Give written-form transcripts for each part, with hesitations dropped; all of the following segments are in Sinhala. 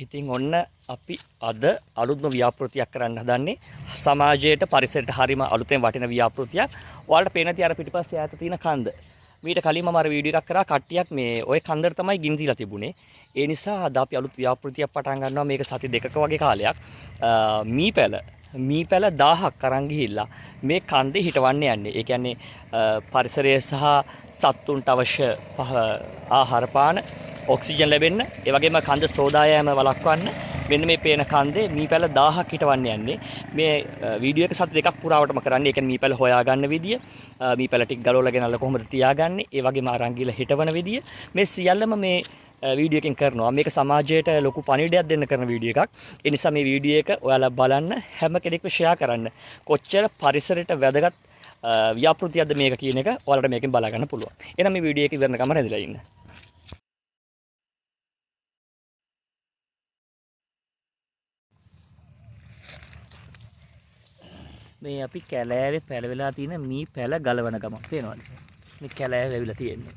ඉතින් ඔන්න අපි අද අලුත්ම ව්‍යාපෘතියක් කරන්න හදන්නේ සමාජයට පරිසරයට හරීම අලුතෙන් වටින ව්‍යාපෘතියක්. ඔයාලට පේන තිය අර පිටිපස්සේ ඈත තියෙන කන්ද. මීට කලින් මම අර වීඩියෝ එකක් කරා කට්ටියක් මේ ওই කන්දට තමයි ගිනි දීලා තිබුණේ. ඒ නිසා අද අපි අලුත් ව්‍යාපෘතියක් පටන් ගන්නවා. මේක සති දෙකක වගේ කාලයක්. මීපැල 1000ක් අරන් ගිහිල්ලා මේ කන්දේ හිටවන්න යන්නේ. ඒ කියන්නේ පරිසරය සහ සත්තුන්ට අවශ්‍ය ආහාර පාන ඔක්සිජන් ලැබෙන්න, ඒ වගේම කන්ද සෝදා යෑම වළක්වන්න මෙන්න මේ පේන කන්දේ මීපැල 1000ක් හිටවන්න යන්නේ. මේ වීඩියෝ එක සති දෙකක් පුරාවටම කරන්නේ. ඒ කියන්නේ මීපැල හොයාගන්න විදිය, මීපැල ටික ගලවලා ගෙනල්ලා කොහොමද තියාගන්නේ, ඒ වගේම අරන් ගිහලා හිටවන විදිය මේ සියල්ලම මේ වීඩියෝ එකෙන් කරනවා. මේක සමාජයට ලොකු පණිවිඩයක් දෙන්න කරන වීඩියෝ එකක්. ඒ නිසා මේ වීඩියෝ එක ඔයාලා බලන්න, හැම කෙනෙක්ම ෂෙයා කරන්න. කොච්චර පරිසරයට වැදගත් ව්‍යාපෘතියක්ද මේක කියන එක ඔයාලට මේකෙන් බලා ගන්න පුළුවන්. එහෙනම් මේ වීඩියෝ එක ඉවරනකම රැඳිලා ඉන්න. මේ අපි කැලෑවේ පැලවෙලා තියෙන මී පැල ගලවන ගමක් පේනවද? මේ කැලෑව වැවිලා තියෙන්නේ.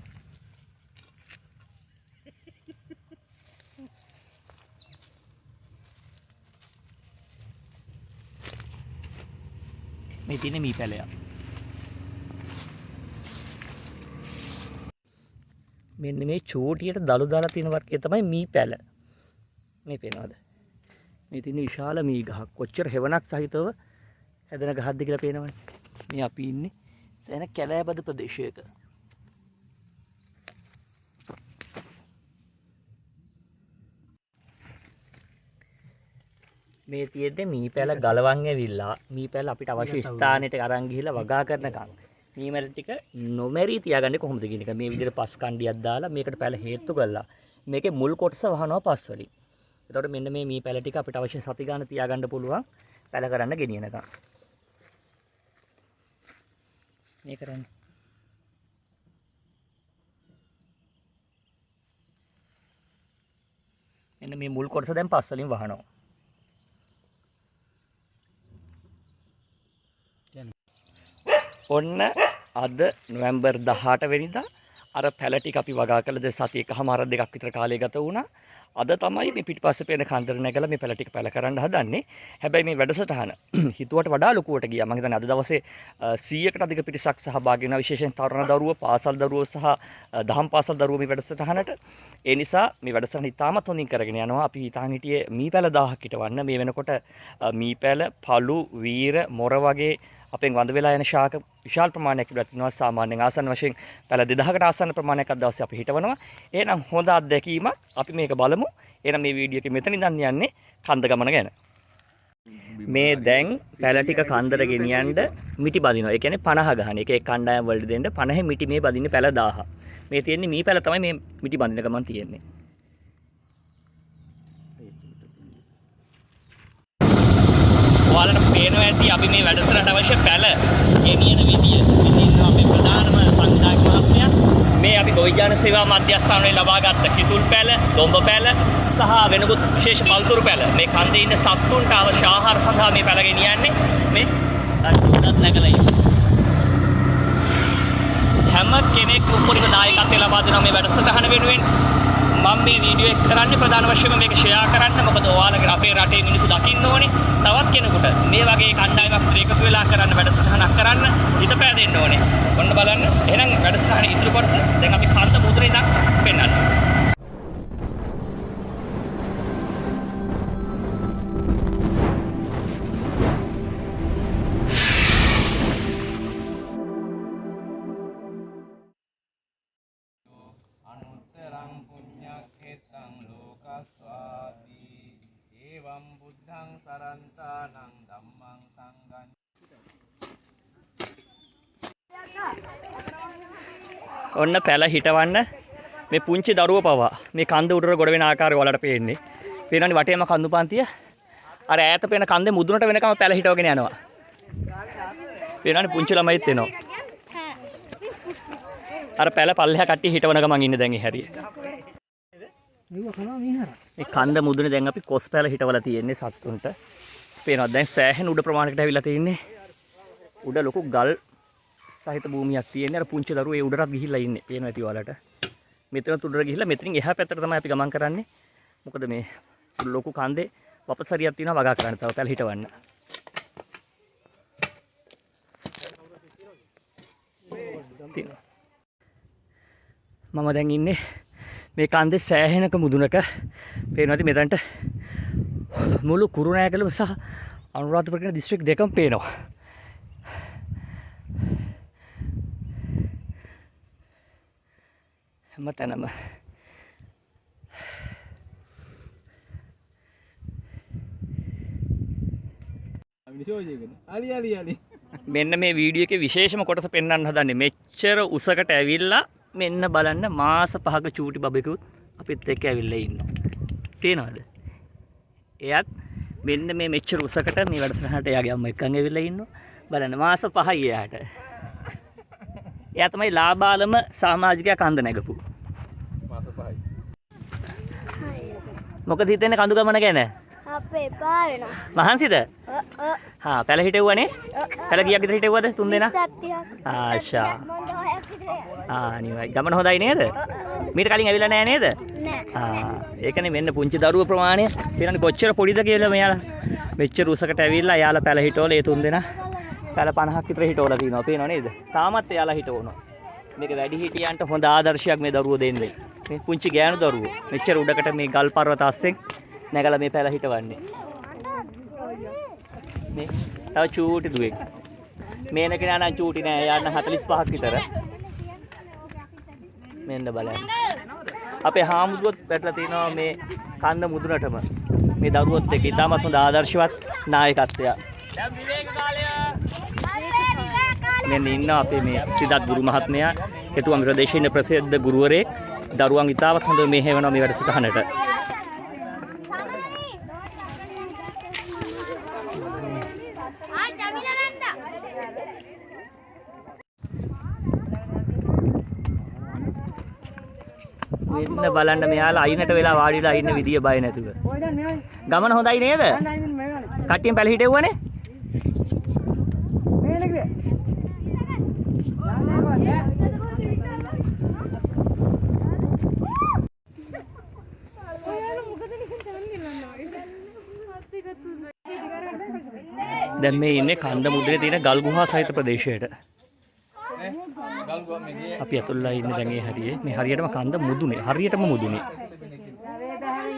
මේ තියෙන මී පැලයක්. මෙන්න මේ චූටියට දළු දාලා තියෙන වර්ගය තමයි මී පැල. මේ පේනවද? මේ තියෙන විශාල මී ගහක්. කොච්චර හෙවණක් සහිතව හැදෙන ගහක්ද කියලා පේනවනේ. මේ අපි ඉන්නේ සෑහෙන කැලෑබද ප්‍රදේශයක. මේ තියෙද්දි මීපැල ගලවන් ඇවිල්ලා මීපැල අපිට අවශ්‍ය ස්ථානෙට අරන් ගිහිල්ලා වගා කරනකම් මීමැල ටික නොමැරී තියාගන්නේ කොහොමද කියන එක මේ විදිහට පස් කණ්ඩියක් දාලා මේකට පැල හේතු කරලා මේකේ මුල් කොටස වහනවා පස් වලින්. එතකොට මෙන්න මේ මීපැල ටික අපිට අවශ්‍ය සති ගාන තියාගන්න පුළුවන් පැල කරන්න ගෙනියනකම්. මේ කරන්නේ එන්න මේ මුල් කොටස දැන් පස් වලින් වහනවා. ඔන්න අද නොවැම්බර් 18 වෙනිදා අර පැල ටික අපි වගා කළද සති එකමාර දෙකක් විතර කාලය ගත වුණා. අද තමයි මේ පිටිපස්සේ පේන කන්දර නැගලා මේ පැල ටික පැල කරන්න හදන්නේ. හැබැයි මේ වැඩසටහන හිතුවට වඩා ලොකුවට ගියා. මම හිතන්නේ අද දවසේ 100කට අධික පිරිසක් සහභාගී වෙනවා. විශේෂයෙන් තරුණ දරුවෝ, පාසල් දරුවෝ සහ දහම් පාසල් දරුවෝ මේ වැඩසටහනට. ඒ නිසා මේ වැඩසටහන ඉතාමත් හොඳින් කරගෙන යනවා. අපි හිතාන් හිටියේ මීපැල 1000ක් හිටවන්න. මේ වෙනකොට මීපැල, පළු, වීර, මොර වගේ අපෙන් වඳ වෙලා යන ශාක විශාල ප්‍රමාණයක් ඉවත් වෙනවා. සාමාන්‍යයෙන් ආසන්න වශයෙන් පැල 2000කට ආසන්න ප්‍රමාණයක් අද දවසේ අපි හිටවනවා. එහෙනම් හොඳ අත්දැකීමක්. අපි මේක බලමු. එහෙනම් මේ වීඩියෝ එකේ මෙතන ඉඳන් යන්නේ කන්ද ගමන ගැන. මේ දැන් පැල ටික කන්දර ගෙනියන්න මිටි බදිනවා. ඒ කියන්නේ 50 ගහන. එක එක කණ්ඩායම් වලට දෙන්න 50 මිටි මේ බදින්නේ පැල 1000. මේ තියෙන්නේ මී පැල තමයි මේ මිටි බඳින ගමන් තියෙන්නේ. ඔයාලට පේනවා ඇති අපි මේ වැඩසටහනට අවශ්‍ය පැල ගෙනියන විදිය. ඉතින් අපේ ප්‍රධානම සංවිධායක මහත්මයා මේ අපි ගොවිජාන සේවා මධ්‍යස්ථානයේ ලබාගත් කිතුල් පැල, දොඹ පැල සහ වෙනකුත් විශේෂ පළතුරු පැල මේ කන්දේ ඉන්න සත්තුන්ට අවශ්‍ය ආහාර සඳහා මේ පැල ගෙනියන්නේ මේ අනුරත් නැගලා ඉන්නේ. හැම කෙනෙක් උපරිම දායකත්වය ලබා දෙනවා මේ වැඩසටහන වෙනුවෙන්. මම මේ වීඩියෝ එක කරන්නේ ප්‍රධාන වශයෙන්ම මේක ෂෙයා කරන්න. මොකද ඔයාලගේ අපේ රටේ මිනිස්සු දකින්න ඕනේ. තවත් කෙනෙකුට මේ වගේ කණ්ඩායමක් එකතු වෙලා කරන්න වැඩසටහනක් කරන්න හිත පෑදෙන්න ඕනේ. ඔන්න බලන්න. එහෙනම් වැඩසටහන ඉදිරි කොටස දැන් අපි කන්ද මුදුනේ ඉඳන් පෙන්නන්න. බුද්ධං සරන්තානං ධම්මං සංඝං ඔන්න පැල හිටවන්න මේ පුංචි දරුවෝ පවා මේ කන්ද උඩට ගොඩ වෙන ආකාරය ඔයාලට පේන්නේ. පේනවනේ වටේම කඳු පන්තිය. අර ඈත පේන කන්දේ මුදුනට වෙනකම පැල හිටවගෙන යනවා. පේනවනේ පුංචි ළමයිත් එනවා. අර පැල පල්ලෙහා කට්ටිය හිටවන ගමන් ඉන්නේ දැන් ඒ හැරියේ. මේ කන්ද මුදුනේ දැන් අපි කොස් පැල හිටවලා තියෙන්නේ සත්තුන්ට. පේනවා දැන් සෑහෙන උඩ ප්‍රමාණයකට ඇවිල්ලා තියෙන්නේ. උඩ ලොකු ගල් සහිත භූමියක් තියෙන්නේ. අර පුංචි දරුවෝ ඒ උඩට ගිහිල්ලා ඉන්නේ. පේනවා ඇති ඔයාලට. මෙතන උඩට ගිහිල්ලා මෙතනින් එහා පැත්තට තමයි අපි ගමන් කරන්නේ. මොකද මේ ලොකු කන්දේ වපසරියක් තියෙනවා වගා කරන්න තව පැල හිටවන්න. මම දැන් ඉන්නේ මේ කන්දේ සෑහෙනක මුදුනක. පේනවා ඇති මෙතනට මුළු කුරුණෑගල සහ අනුරාධපුර කියන දිස්ත්‍රික් දෙකම පේනවා. හැමතැනම මෙන්න මේ වීඩියෝ එකේ විශේෂම කොටස පෙන්වන්න හදන්නේ මෙච්චර උසකට ඇවිල්ලා මෙන්න බලන්න මාස 5ක චූටි බබෙකුත් අපිත් එක්ක ඇවිල්ලා ඉන්නවා. පේනවද? එයාත් මෙන්න මේ මෙච්චර උසකට මේ වැඩසටහනට එයාගේ අම්මා එක්කන් ඇවිල්ලා ඉන්නවා. බලන්න මාස 5යි එයාට. එයා තමයි ලාබාලම සමාජිකයා කන්ද නැගපු. මාස 5යි. මොකද හිතන්නේ කඳු ගමන ගැන? අපේ එපා වෙනවා. මහන්සිද? හා පැල හිටෙව්වනේ. පැල කීයක් විතර හිටෙව්වද? 3 දෙනා? 30ක්. ආෂා. අනිවාර්ය. ගමන හොඳයි නේද? මීට කලින් ඇවිල්ලා නැහැ නේද? නෑ. ඒකනේ මෙන්න පුංචි දරුවෝ ප්‍රමාණය. තේරෙන්නේ කොච්චර පොඩිද කියලා මෙයාලා. මෙච්චර උසකට ඇවිල්ලා එයාලා පැල හිටවල ඒ 3 දෙනා පැල 50ක් විතර හිටවලා තිනවා. පේනව නේද? තාමත් එයාලා හිටවනවා. මේක වැඩි හිටියන්ට හොඳ ආදර්ශයක් මේ දරුවෝ දෙන්නේ. මේ පුංචි ගෑනු දරුවෝ. මෙච්චර උඩකට මේ ගල් පර්වත අස්සෙන් නැගලා මේ පැල හිටවන්නේ. මේ තව චූටි දුවෙක්. මේන කෙනා නම් චූටි නෑ. යන්න 45ක් විතර. මෙන්න බලන්න. අපේ හාමුදුරුවොත් වැටලා තිනවා මේ කන්ද මුදුනටම. මේ දරුවොත් එක්ක ඉතාමත් හොඳ ආදර්ශවත් නායකත්වයක්. දැන් විවේක කාලය. මෙන්න ඉන්නවා අපේ මේ සිද්ධාත් ගුරු මහත්මයා. කෙතුවම් ප්‍රදේශයේ ඉන්න ප්‍රසිද්ධ ගුරුවරයෙක්. දරුවන් ඉතාමත් හොඳ මෙහෙවනවා මේ වැඩසටහනට. මෙන්න බලන්න මෙයාලා අයිනට වෙලා වාඩිලා ඉන්න විදිය බය නැතුව. ගමන හොඳයි නේද? කට්ටියෙන් පැල හිටෙව්වනේ. දැන් මේ ඉන්නේ කන්ද මුදුනේ තියෙන ගල් ගුහා සහිත ප්‍රදේශයට. අපි අතුල්ලා ඉන්නේ දැන් ඒ හරියේ මේ හරියටම කන්ද මුදුනේ හරියටම මුදුනේ.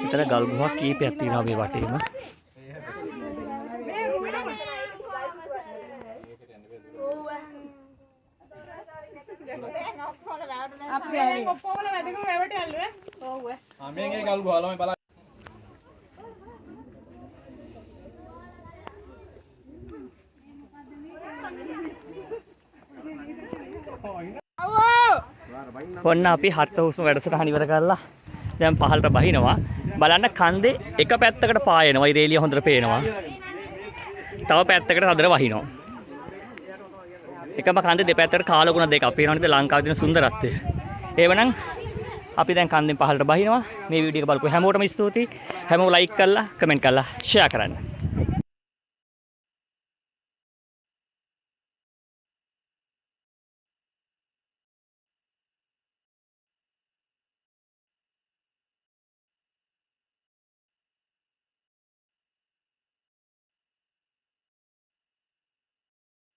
විතර ගල් ගුහා කීපයක් තියෙනවා මේ වටේම. අපි ඔක්කොම වැඩකම වැවට ඇල්ලුවේ. ඔව්. මේකේ ගල් ගුහා ළමයි බලන්න. ඔන්න අපි හත් හුස්ම වැඩසටහන ඉවර කරලා දැන් පහළට බහිනවා. බලන්න කන්දේ එක පැත්තකට පායනවා. ඉරේලිය හොඳට පේනවා. තව පැත්තකට හදර වහිනවා. එකම කන්දේ දෙපැත්තට කාලගුණ දෙකක් පේනවා නේද ලංකාවේ තියෙන සුන්දරත්වය. ඒවනම් අපි දැන් කන්දෙන් පහළට බහිනවා. මේ වීඩියෝ එක බලපු හැමෝටම ස්තුතියි. හැමෝම ලයික් කරලා කමෙන්ට් කරලා ෂෙයා කරන්න.